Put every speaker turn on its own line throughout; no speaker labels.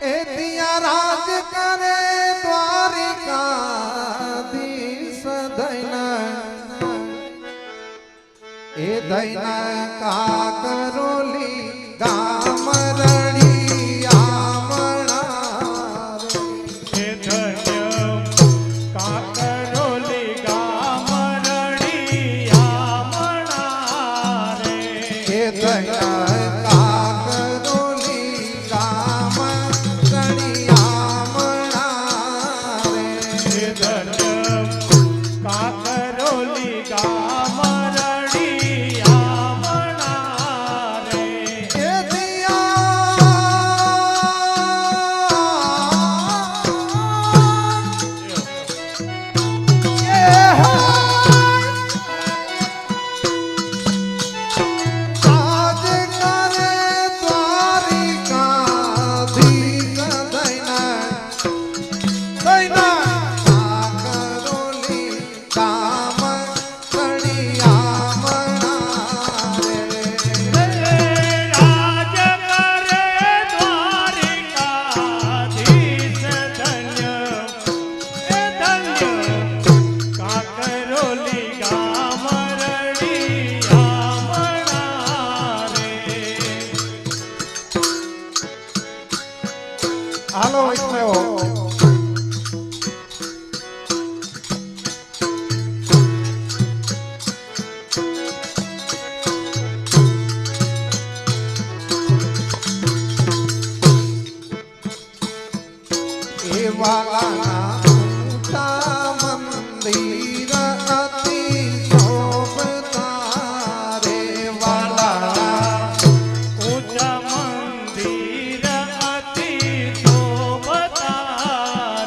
ए दिया राज करे द्वारिकाधीश दैना ए दैना का करोली गाम रड़िया मणा
ए धन्य का करोली गाम रड़िया मणा रे
ए दैना का करोली गाम रड़िया मणा रे
ए धन्य का करोली गाम रड़िया मणा रे
ए दिया राज करे द्वारिकाधीश दैना दैना करोली गाम रड़िया मणा रे
राज करे द्वारिकाधीश धन्य ए धन्य का करोली गाम रड़िया मणा रे
હાલો વૈષ્ણવો એ વાલાના ઊંચા મંદિર અતિ શોભતા રે વાલાના
ઊંચા મંદિર અતિ શોભતા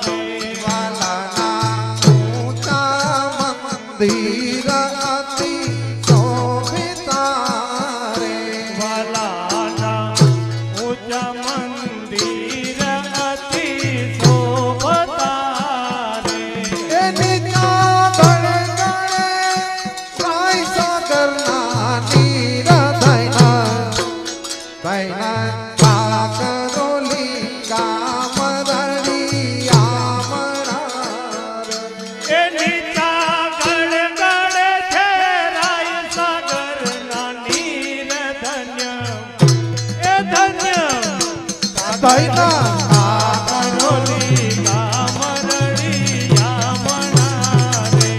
રે
વાલાના ઊંચા મંદિર અતિ શોભતા રે
વાલાના ઊંચા મંદિર અતિ શોભતા રે
એની ચાદર ગણે સાઈ સાગરના નીર ધૈના ધૈના કાકરોલી ગામ રળિયા મણા રે
એની ચાગળ ગળે છે રાય સાગરના નીર ધન્ય એ ધન્ય
ધૈના
કાકરોલી ગામ રળિયા મણા રે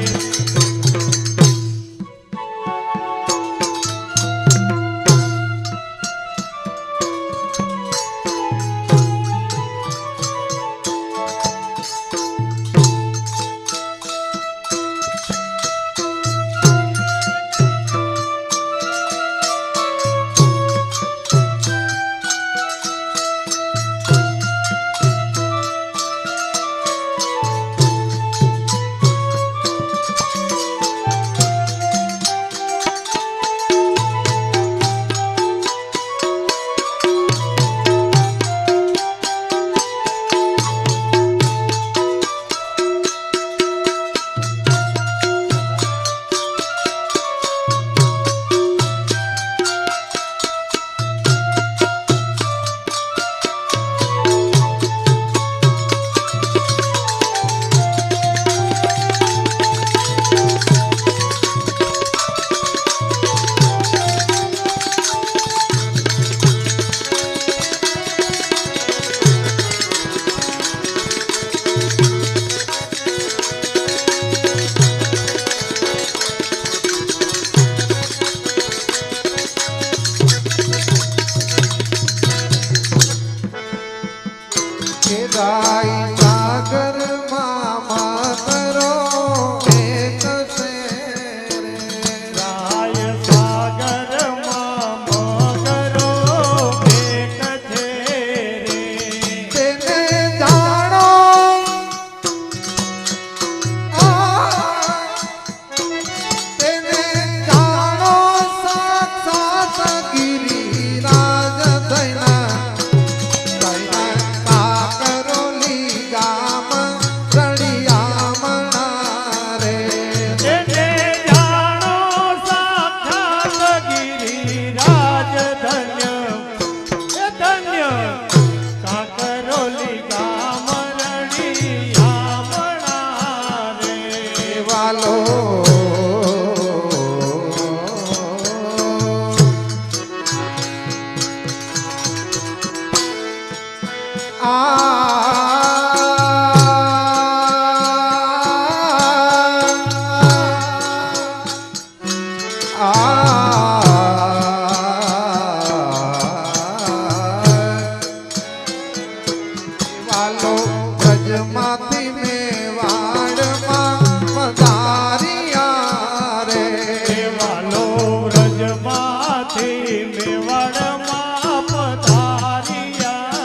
મેવાડમાં પધાર્યા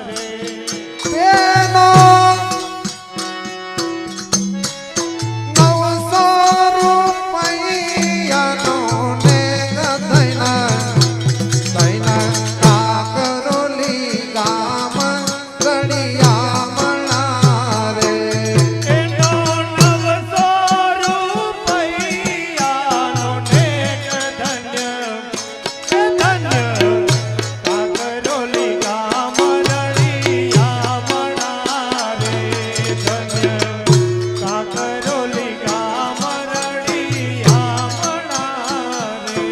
રે
તેનો 900 રૂપિયાનો ને દૈના દૈના કાકરોલી ગામ ગણિયામણા રે
એનો 900 રૂપિયાનો નેક ધન્ય કાકરોલી ગામ રળિયામણા રે ધન્ય કાકરોલી ગામ રળિયામણા રે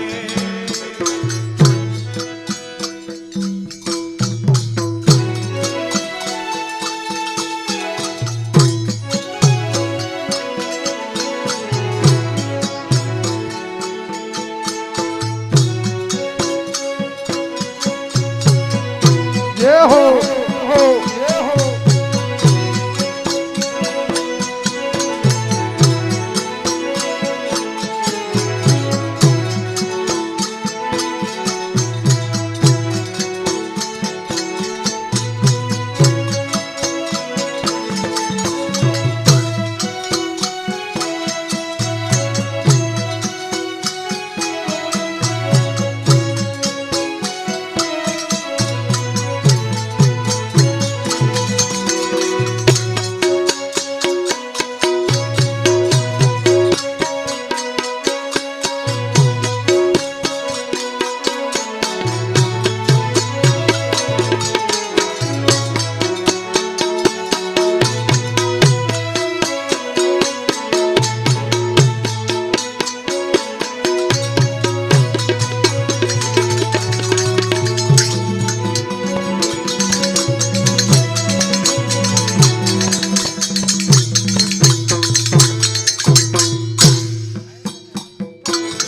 જય હો જય હો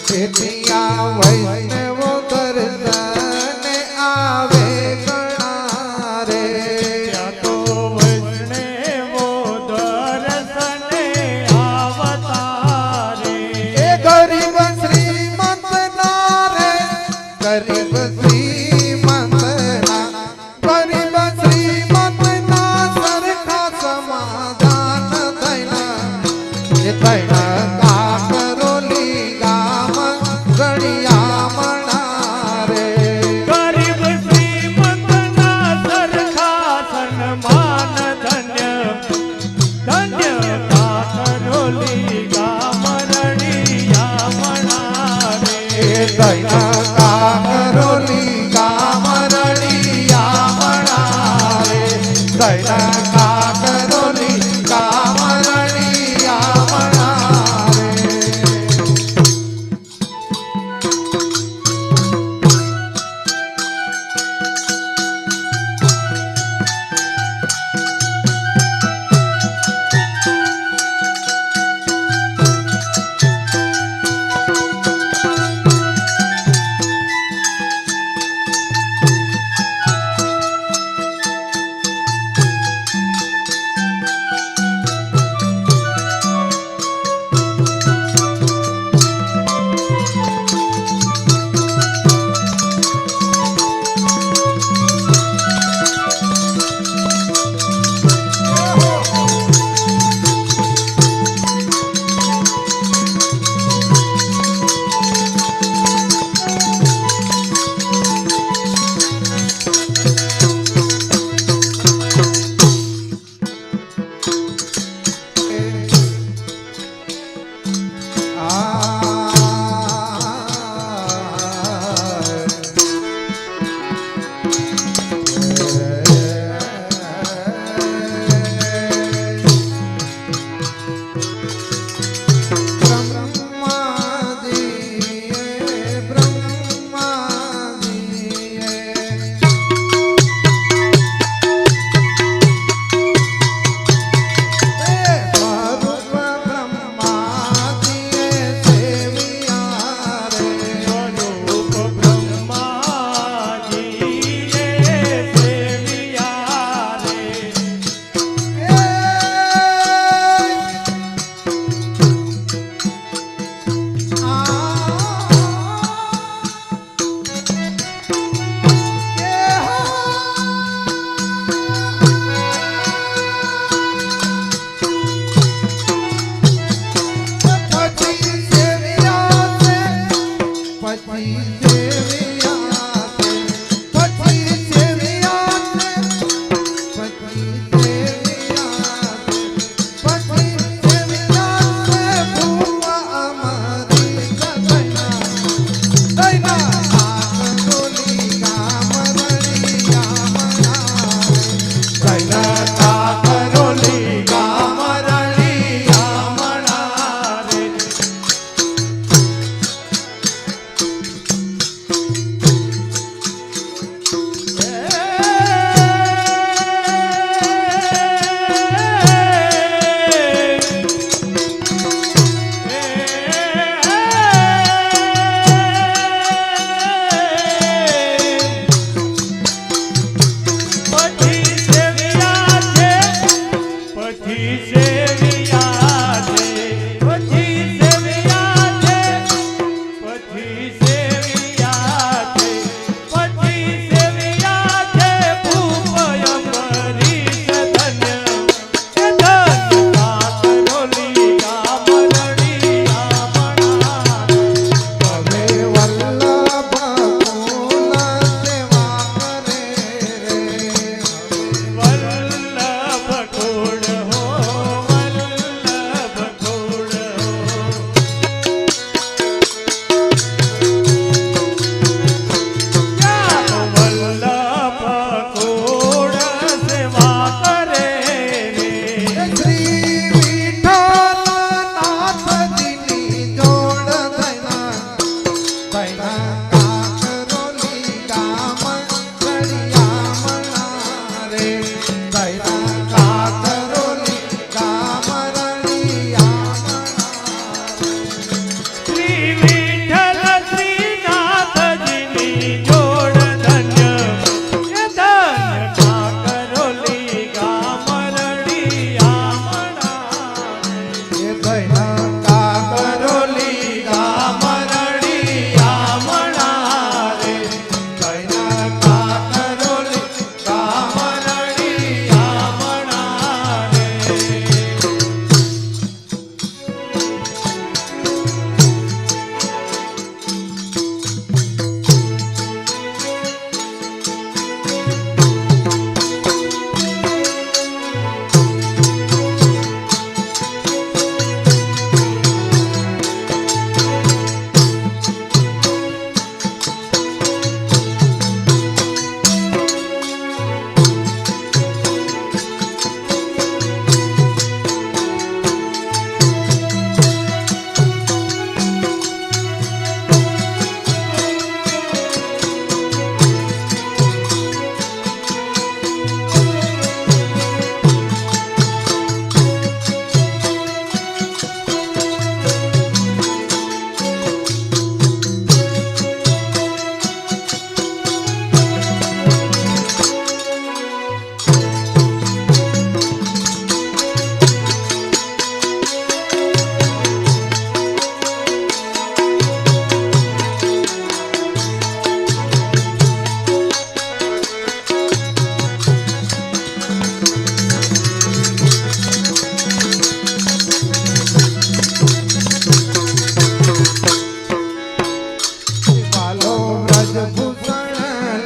ખેતિયા વૈષ્ણવો દર્શને આવે ઘણા રે
ત્યાં તો વૈષ્ણવો દર્શને આવતા રે
એ ગરીબ શ્રીમંત ના રે ગરીબ શ્રીમંત ના સરખા સમાધાન થઈના એ થઈના કાકરોલી ગામ ગણિયામણા રે
ગરીબ શ્રીમંતના સરખા સન્માન ધન્ય ધન્ય કાકરોલી ગામ રળિયામણા
એ
રે
થઈના કાકરોલી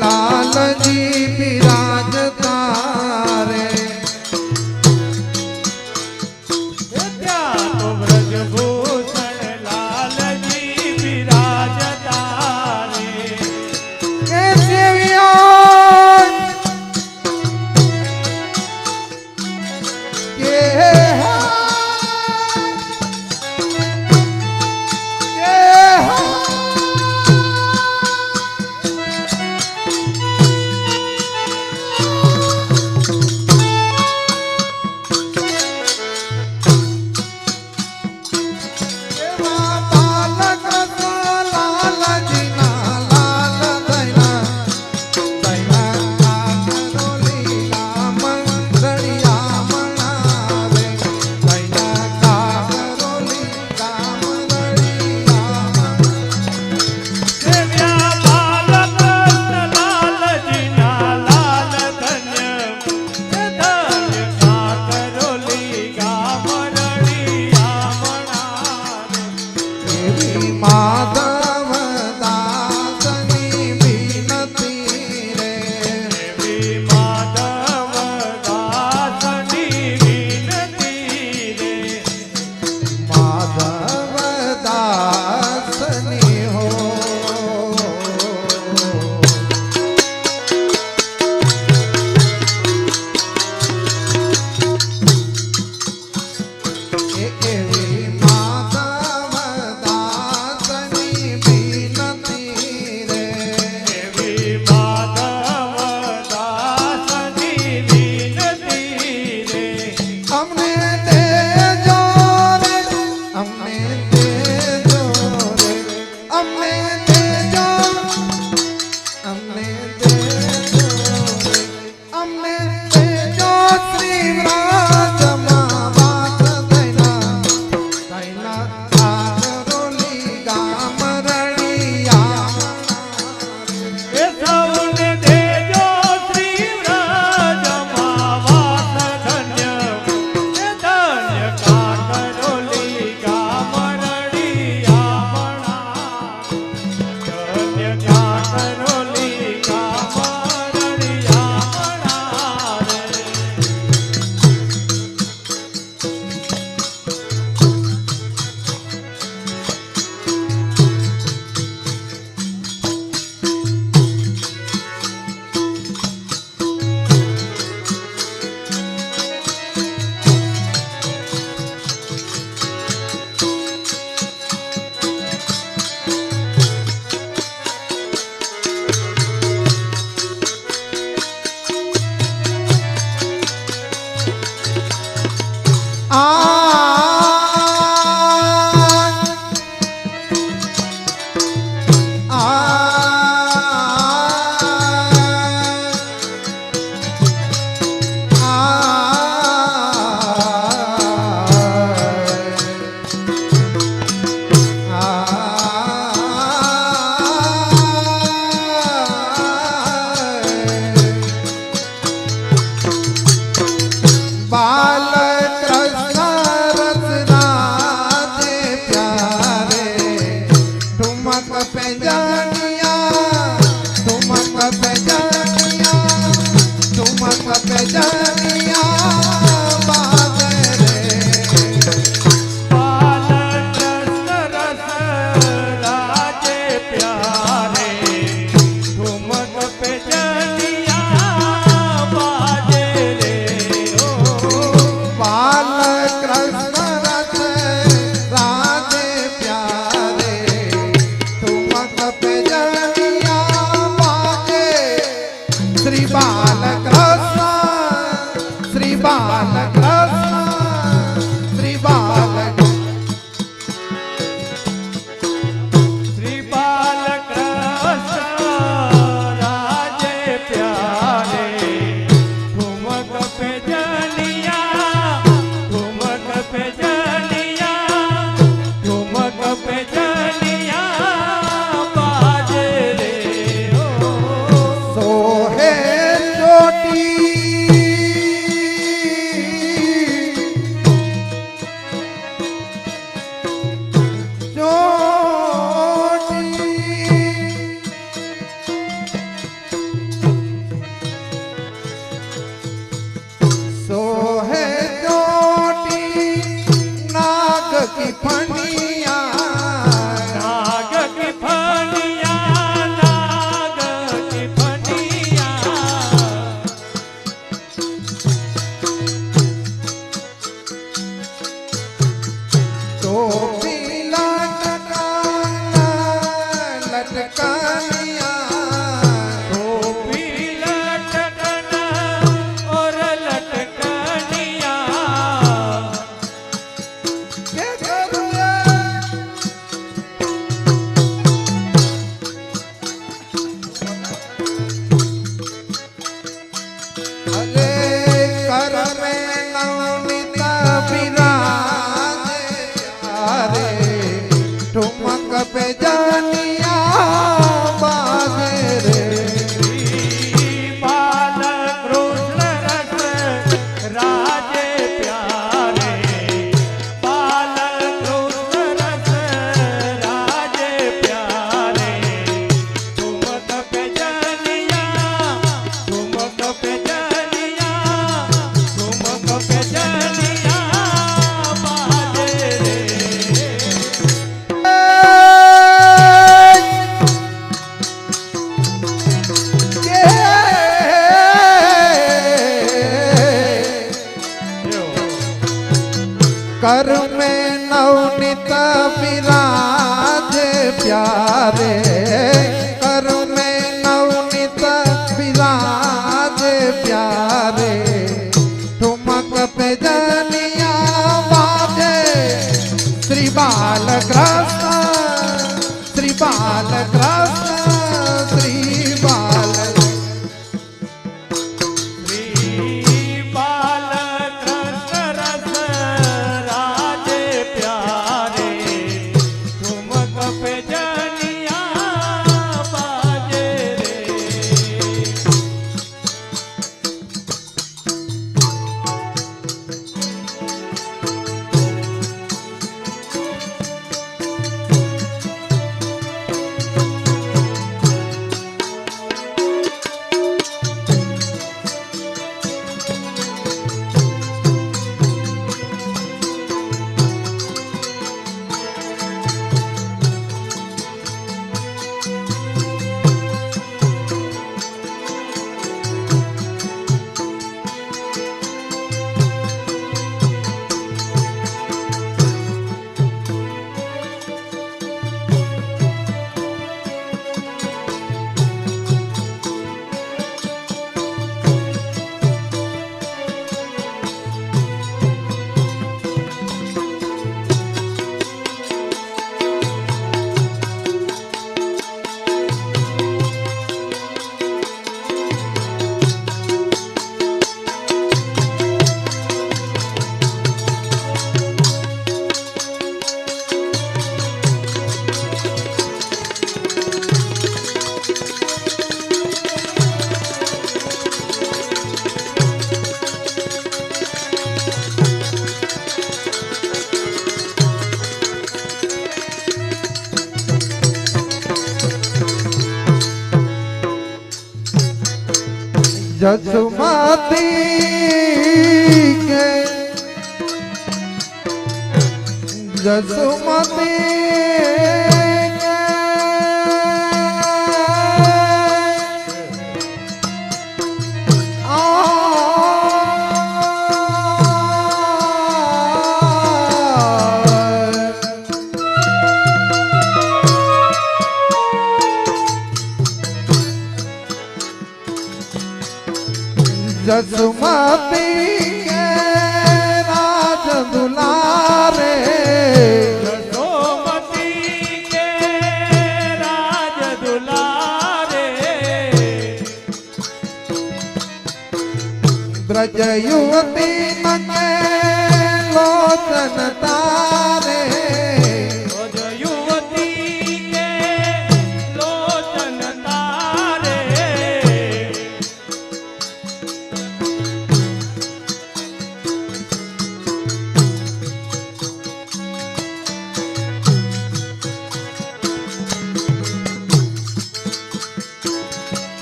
લાલજી બિરાજતા રે
ત્યાં તો વ્રજભૂષણ લાલજી બિરાજતા રે
કે સેવિયા કે कर में नवनीत विराजे प्यारे, कर में नवनीत विराजे प्यारे, ठुमक पे जनिया बाजे श्री बालकृष्ण, श्री बालकृष्ण, श्री बाल जसुमती के जसुमती के जसुमती के राज दुलारे,
जसोमती के राज दुलारे,
ब्रज युवती नंगे लोचन तारे,
ब्रज युवती के लोचन तारे,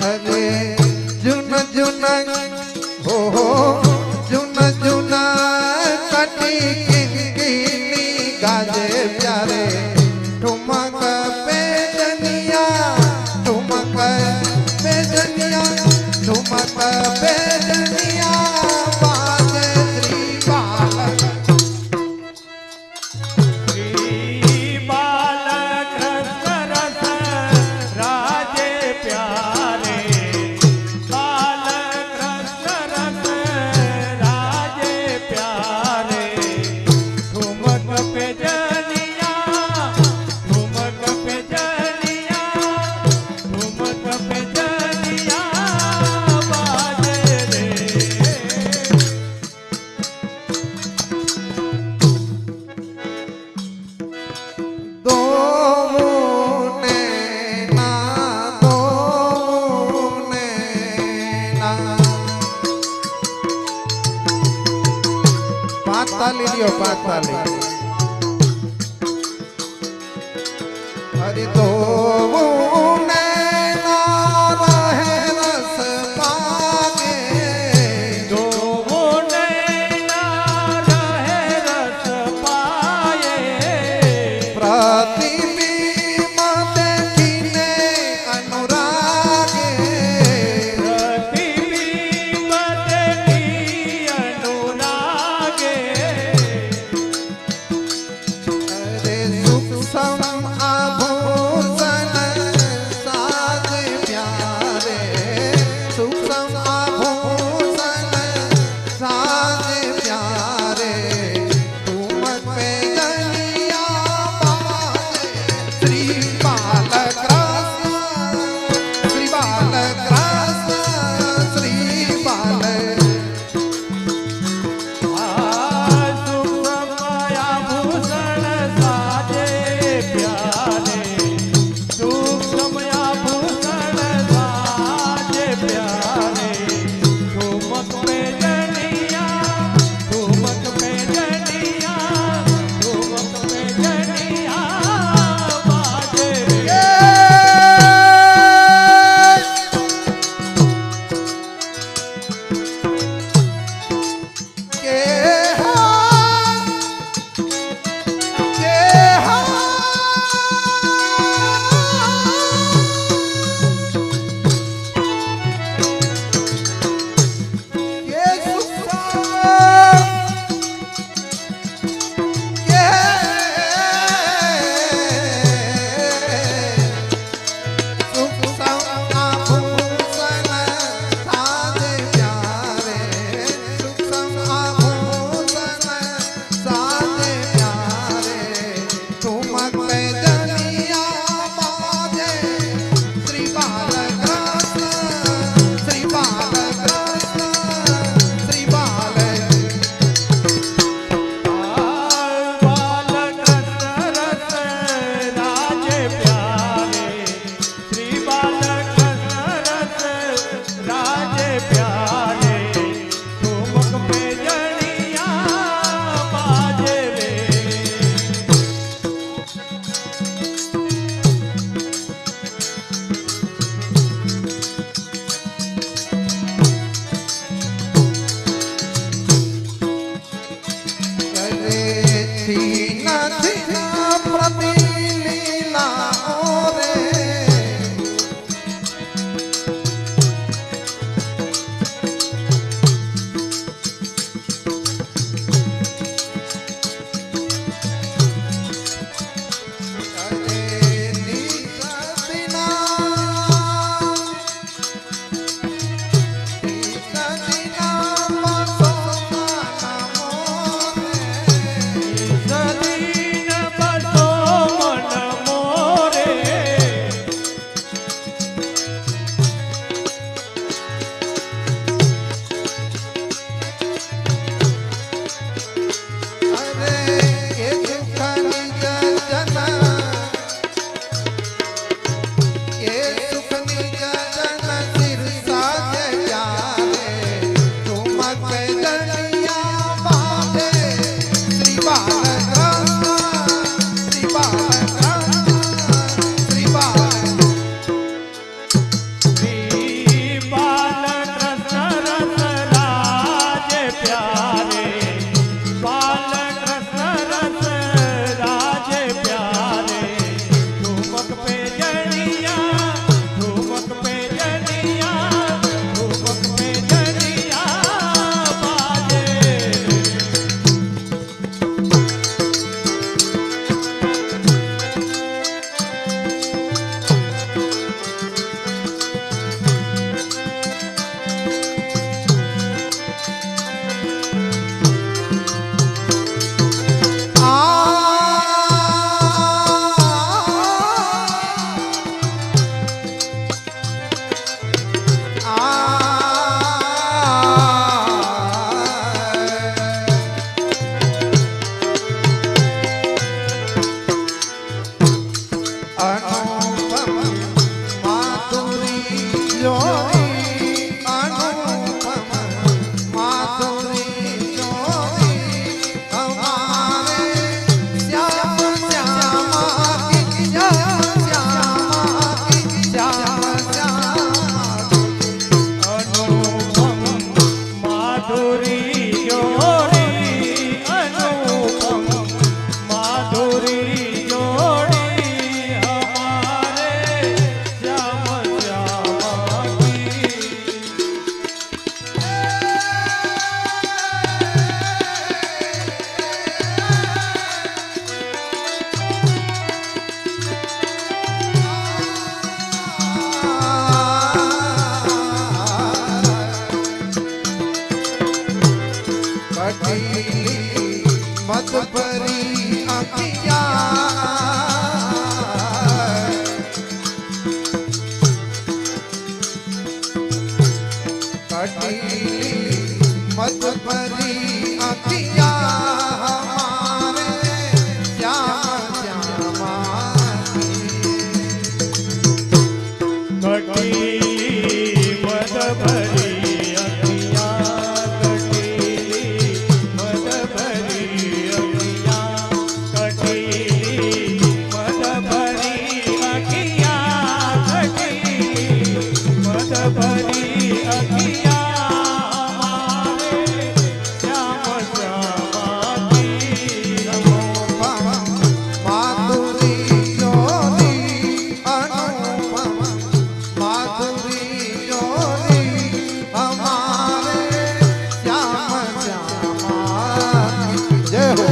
अरे जुन जुन हो जुन जुन कटी किंकिनी गाजे प्यारे, ठुमक पे जनिया, ठुमक पे जनिया, ठुमक पे जनिया बाजे श्री बालक,
श्री बालकृष्ण रस राजे प्यारे, बालकृष्ण रस राजे प्यारे, ठुमक पे जनिया, ठुमक पे जनिया, ठुमक पे जनिया बाजे रे।
दो नैना, दो नैना, पाताली लियो पाताली, हरि दो नैना रहे रस पागे,
दो नैना रहे रस पाए,
प्रतिबिंब देखिने अनुरागे,
प्रतिबिंब देखी अनुरागे,
कटीली मत भरी अखियाँ हमारे श्याम श्यामा
कटीली मद भरी अखियाँ, कटीली मद भरी अखियाँ, कटीली मद भरी अखियाँ, कटीली मद भरी अखियाँ हमारे श्याम श्यामा की।
माधुरी जोरी अनुपम माधुरी जोरी हमारे श्याम श्यामा की जय हो।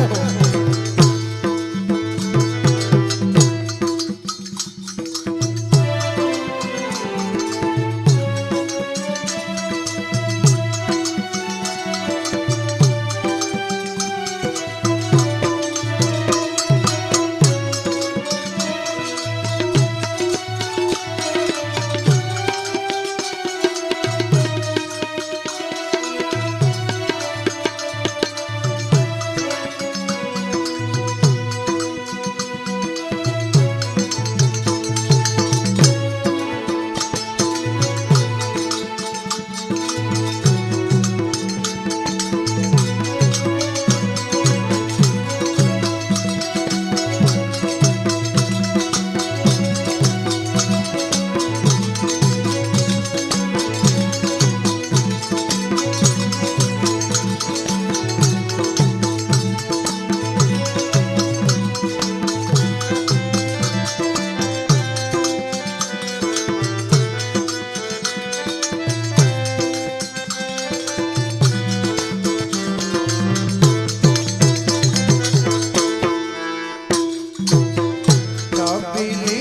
कबीली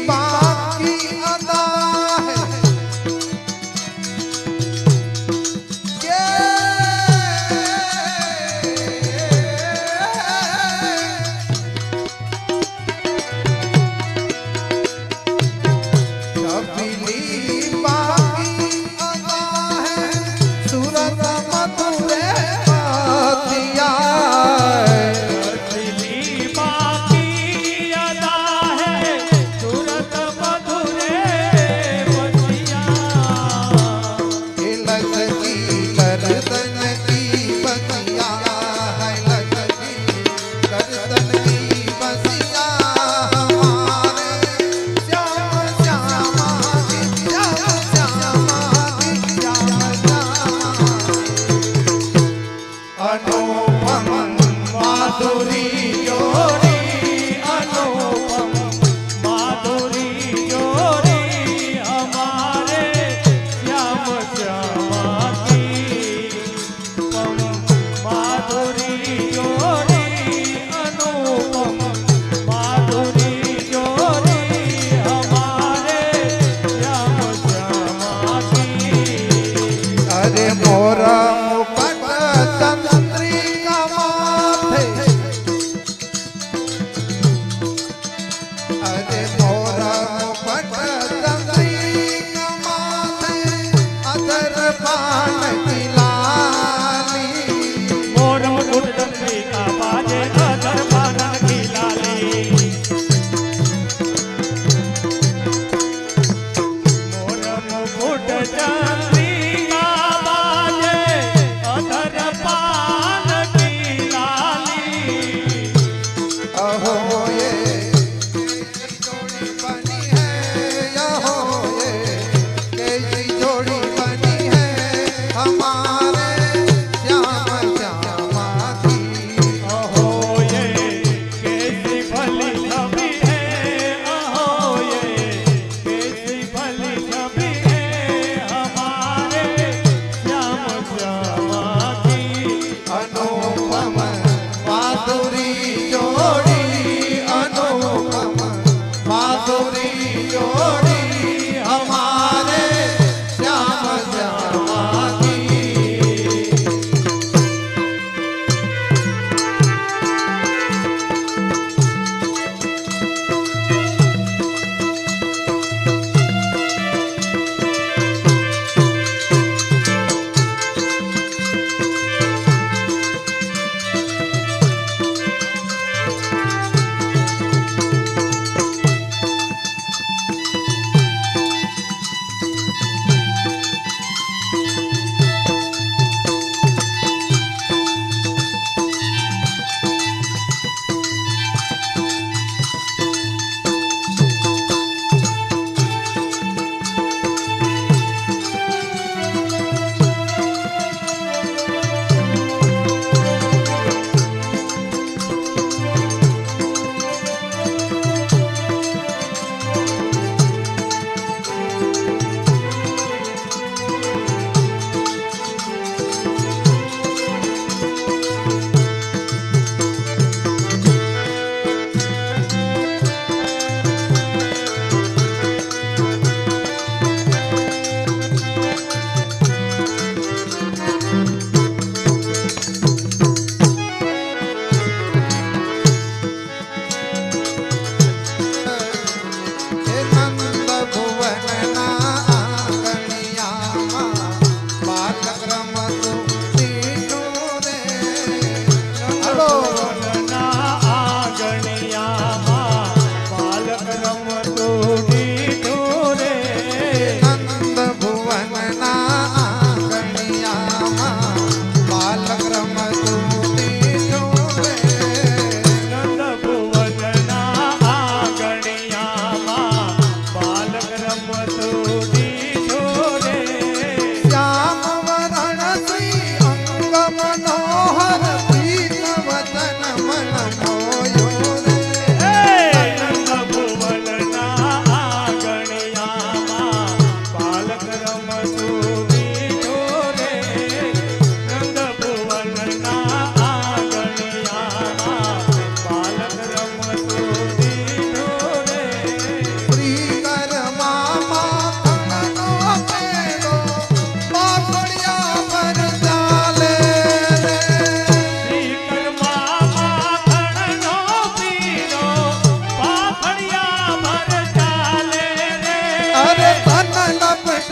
बाकी अदा है कबीली बाकी अदा है सूरत मधुरे पातिया
कटीली बाकी अदा है, सूरत मधुरे बचिया।
लगी गर्दन की बसिया है लगी गर्दन की बसिया हमारे श्याम श्यामा की श्याम श्यामा की श्याम श्यामा अनुपम माधुरी
जोरी अनुपम माधुरी जोरी हमारे श्याम श्यामा की। पम माधुरी जोरी अनुपम माधुरी जोरी हमारे श्याम श्यामा की।
अरे मोरा मुकुट चंद्रिका माथे अरे मोरा मुकुट चंद्रिका माथे अधर पान की लाली
मोर मुकुट चंद्रिका बाजे अधर पानन की लाली। मोर मुकुट चंद्रिका बाजे अधर पान की लाली।
अहो ये कैसी जोड़ी बनी है अहो ये कैसी जोड़ी बनी है हमारे श्याम श्यामा की
अहो ये कैसी भली छवि है, अहो ये कैसी भली छवि है हमारे श्याम श्यामा की।
अनुपम माधुरी जोड़ी अनुपम माधुरी जोड़ी हमारे श्याम श्यामा की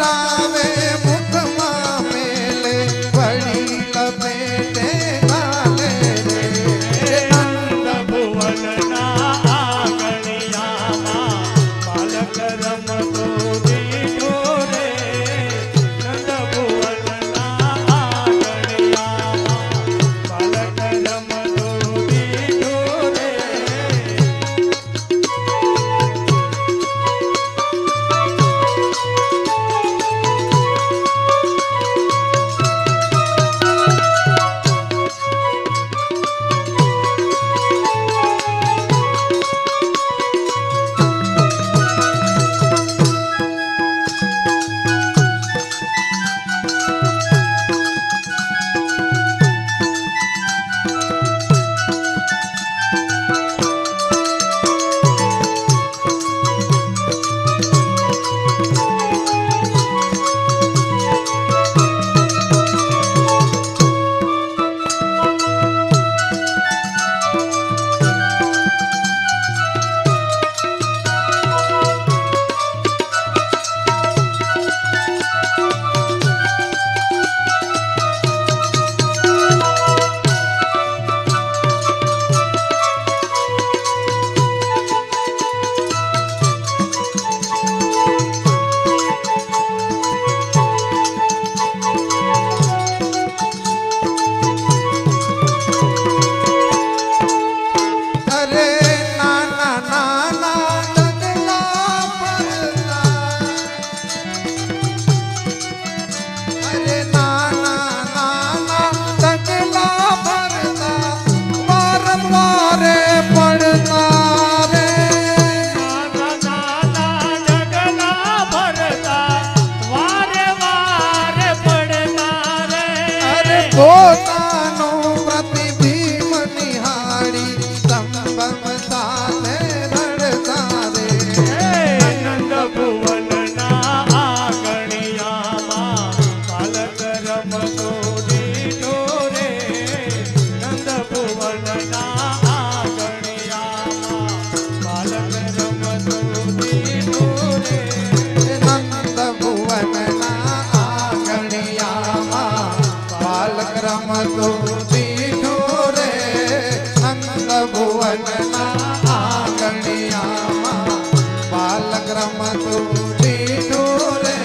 લાવે મુખમાં મેલે વળી લપેટે ગાલે રે
નંદ ભુવનના આંગણિયામાં બાલક રમતો દીઠો રે. નંદ ભુવનના આંગણિયામાં બાલક રમતો દીઠો રે.
અરે નાના નાના ડગલા ભરતા અરે નાના નાના ડગલા ભરતા વારંવારે પડતા રે
નાના નાના ડગલા ભરતા વારે વારે પડતા રે.
અરે પોતાનું પ્રતિબિંબ નિહાળી સંભવ સાથે રડતા રે
નંદ ભુવનના આંગણિયામાં બાલક રમતો દીઠો રે. નંદ ભુવનના આંગણિયામાં બાલક રમતો દીઠો રે.
નંદ ભુવનના આંગણિયામાં બાલક રમતો દીઠો રે નંદ ભુવનના આંગણિયામાં બાલક રમતો દીઠો રે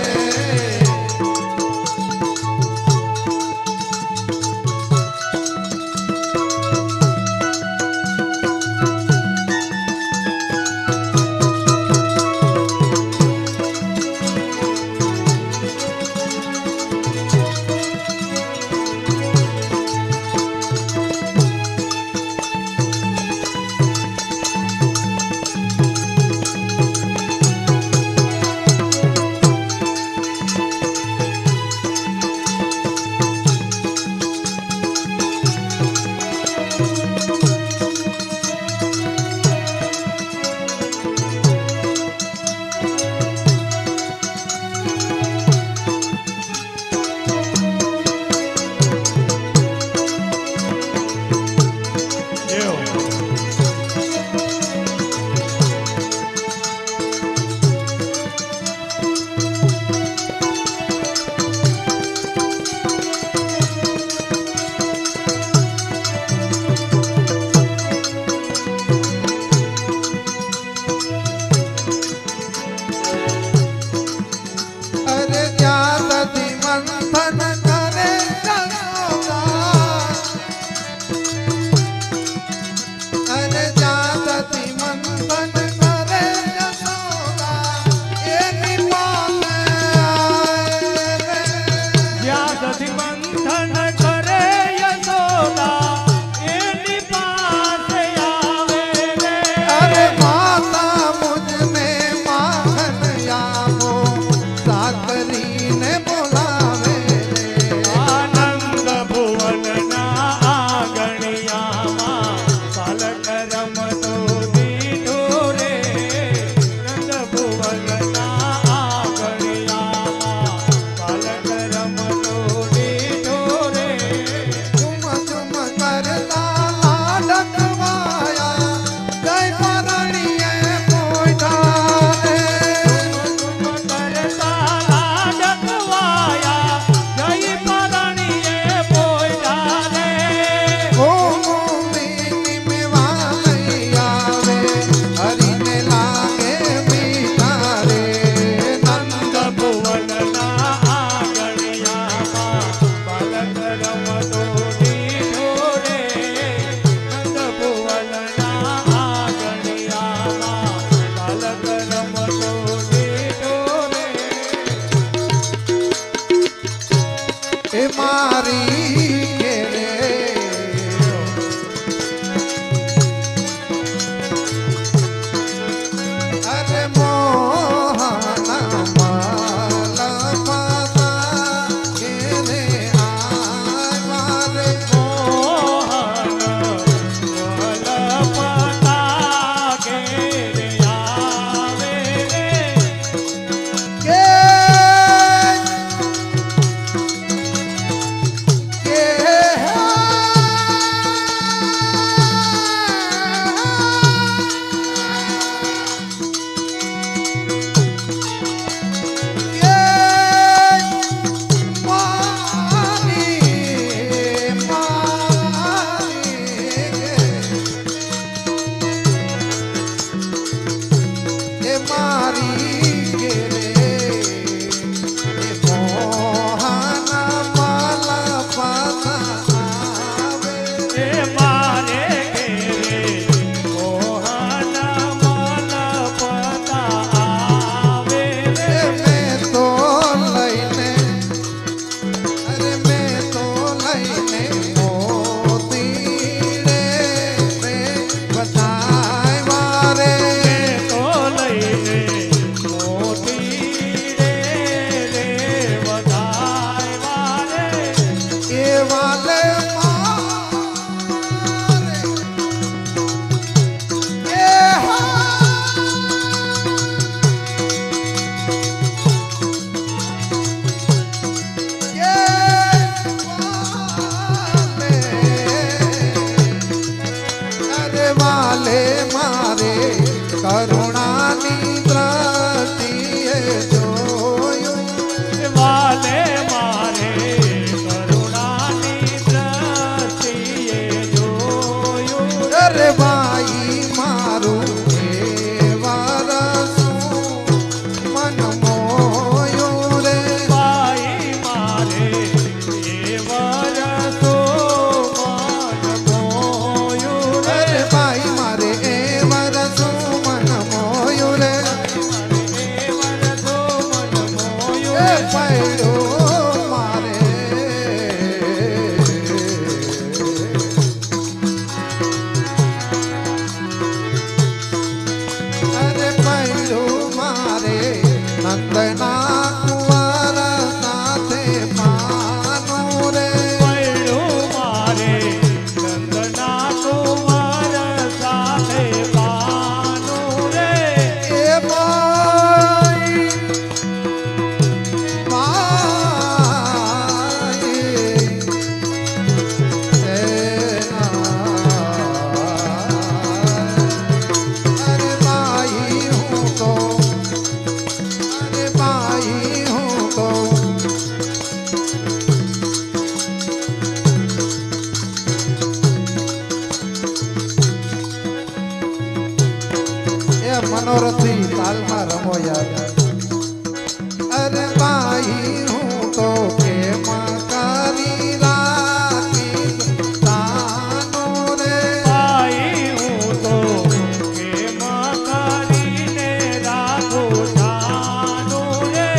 કરીને બોલાવે એ મારી ઘેરે અરે મોહના માલા પાતા ઘેરે આય મારે
મોહન વલપતા ઘેરે આવે રે.
કે
એ મારે ઘેરે મોહન વલપતા આવે રે.
મેં તો લઈને અરે મેં તો લઈને મોતી રે બધાય મારે
તો લઈને મોતી રે વધાય વારે.
એ વાલે મારે એ અરે વાલે મારે કરુણાની દ્રષ્ટિએ જોયું
વાલે મારે કરુણાની દ્રષ્ટિએ જોયું.
અરે ભાઈ મારું એ વારસું મન મોયું રે
ભાઈ મારે એ વરસો મન મોયું રે.
અરે ભાઈ મારે એ વરસું મન મોયું રે
એ વરસો મન મોયું
એ
રે.
પૈડું મારે અરે પૈડું મારે નંદના કુંવર સાથે પાનું રે
પૈડું મારે નંદના કુંવર સાથે પાનું રે.
એ માઈ માઈ અરે માઈ હું તો અરે માઈ હું તો એ મનોરથી તાલમાં રમો યાર અરે માઈ હું તો કેમ કરી રાખી તાનો રે
ભાઈ હું તો કેમ કરીને રાખું જાનું રે.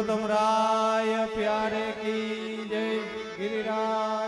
पुरुषोत्तम राय प्यारे की जय गिरिराज